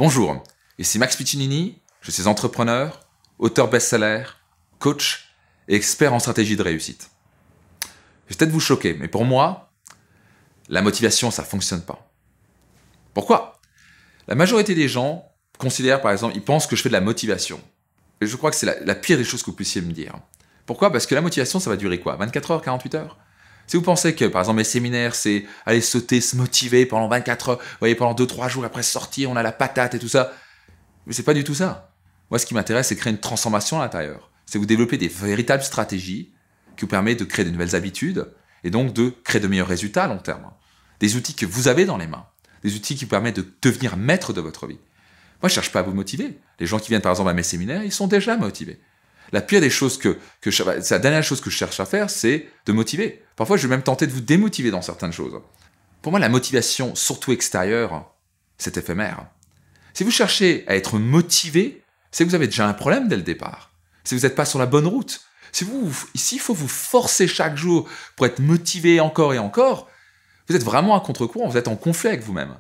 Bonjour, ici Max Piccinini, je suis entrepreneur, auteur best-seller, coach et expert en stratégie de réussite. Je vais peut-être vous choquer, mais pour moi, la motivation, ça ne fonctionne pas. Pourquoi? La majorité des gens considèrent, par exemple, ils pensent que je fais de la motivation. Et je crois que c'est la pire des choses que vous puissiez me dire. Pourquoi? Parce que la motivation, ça va durer quoi? 24 heures, 48 heures? Si vous pensez que, par exemple, mes séminaires, c'est aller sauter, se motiver pendant 24 heures, vous voyez, pendant 2-3 jours après sortir, on a la patate et tout ça. Mais c'est pas du tout ça. Moi, ce qui m'intéresse, c'est créer une transformation à l'intérieur. C'est vous développer des véritables stratégies qui vous permettent de créer de nouvelles habitudes et donc de créer de meilleurs résultats à long terme. Des outils que vous avez dans les mains. Des outils qui vous permettent de devenir maître de votre vie. Moi, je ne cherche pas à vous motiver. Les gens qui viennent, par exemple, à mes séminaires, ils sont déjà motivés. La pire des choses c'est la dernière chose que je cherche à faire, c'est de motiver. Parfois, je vais même tenter de vous démotiver dans certaines choses. Pour moi, la motivation, surtout extérieure, c'est éphémère. Si vous cherchez à être motivé, c'est que vous avez déjà un problème dès le départ. Si vous n'êtes pas sur la bonne route. S'il faut vous forcer chaque jour pour être motivé encore et encore, vous êtes vraiment à contre-courant, vous êtes en conflit avec vous-même.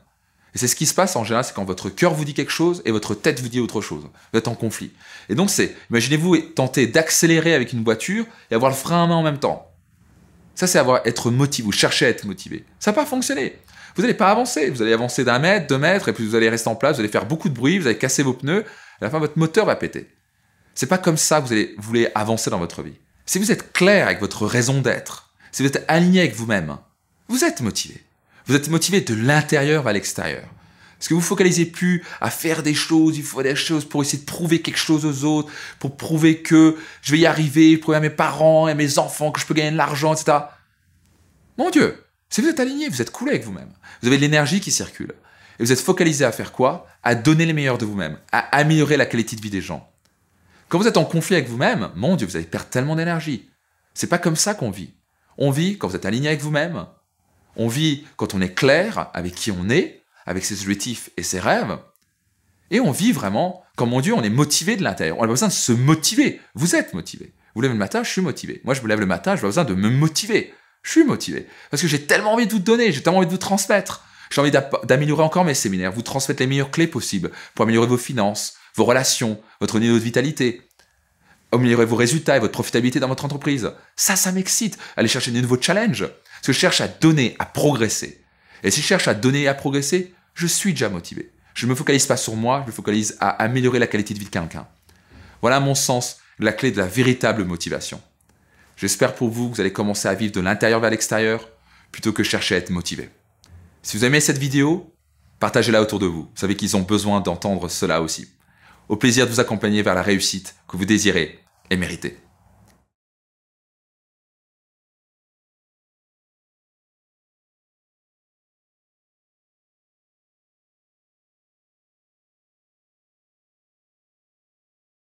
Et c'est ce qui se passe en général, c'est quand votre cœur vous dit quelque chose et votre tête vous dit autre chose. Vous êtes en conflit. Et donc imaginez-vous tenter d'accélérer avec une voiture et avoir le frein à main en même temps. Ça, c'est être motivé, vous cherchez à être motivé. Ça va pas fonctionner. Vous n'allez pas avancer. Vous allez avancer d'1 mètre, 2 mètres, et puis vous allez rester en place, vous allez faire beaucoup de bruit, vous allez casser vos pneus, à la fin, votre moteur va péter. C'est pas comme ça que vous voulez avancer dans votre vie. Si vous êtes clair avec votre raison d'être, si vous êtes aligné avec vous-même, vous êtes motivé. Vous êtes motivé de l'intérieur vers l'extérieur. Parce que vous ne focalisez plus à faire des choses, il faut des choses pour essayer de prouver quelque chose aux autres, pour prouver que je vais y arriver, prouver à mes parents et à mes enfants que je peux gagner de l'argent, etc. Mon Dieu, si vous êtes aligné, vous êtes cool avec vous-même. Vous avez de l'énergie qui circule. Et vous êtes focalisé à faire quoi? À donner les meilleurs de vous-même, à améliorer la qualité de vie des gens. Quand vous êtes en conflit avec vous-même, mon Dieu, vous allez perdre tellement d'énergie. C'est pas comme ça qu'on vit. On vit quand vous êtes aligné avec vous-même. On vit quand on est clair avec qui on est, avec ses objectifs et ses rêves. Et on vit vraiment quand, mon Dieu, on est motivé de l'intérieur. On a besoin de se motiver. Vous êtes motivé. Vous levez le matin, je suis motivé. Moi, je me lève le matin, j'ai besoin de me motiver. Je suis motivé. Parce que j'ai tellement envie de vous donner, j'ai tellement envie de vous transmettre. J'ai envie d'améliorer encore mes séminaires, vous transmettre les meilleures clés possibles pour améliorer vos finances, vos relations, votre niveau de vitalité, améliorer vos résultats et votre profitabilité dans votre entreprise. Ça m'excite. Aller chercher de nouveaux challenges. Parce que je cherche à donner, à progresser. Et si je cherche à donner et à progresser, je suis déjà motivé. Je ne me focalise pas sur moi, je me focalise à améliorer la qualité de vie de quelqu'un. Voilà à mon sens la clé de la véritable motivation. J'espère pour vous que vous allez commencer à vivre de l'intérieur vers l'extérieur plutôt que chercher à être motivé. Si vous aimez cette vidéo, partagez-la autour de vous. Vous savez qu'ils ont besoin d'entendre cela aussi. Au plaisir de vous accompagner vers la réussite que vous désirez et méritez.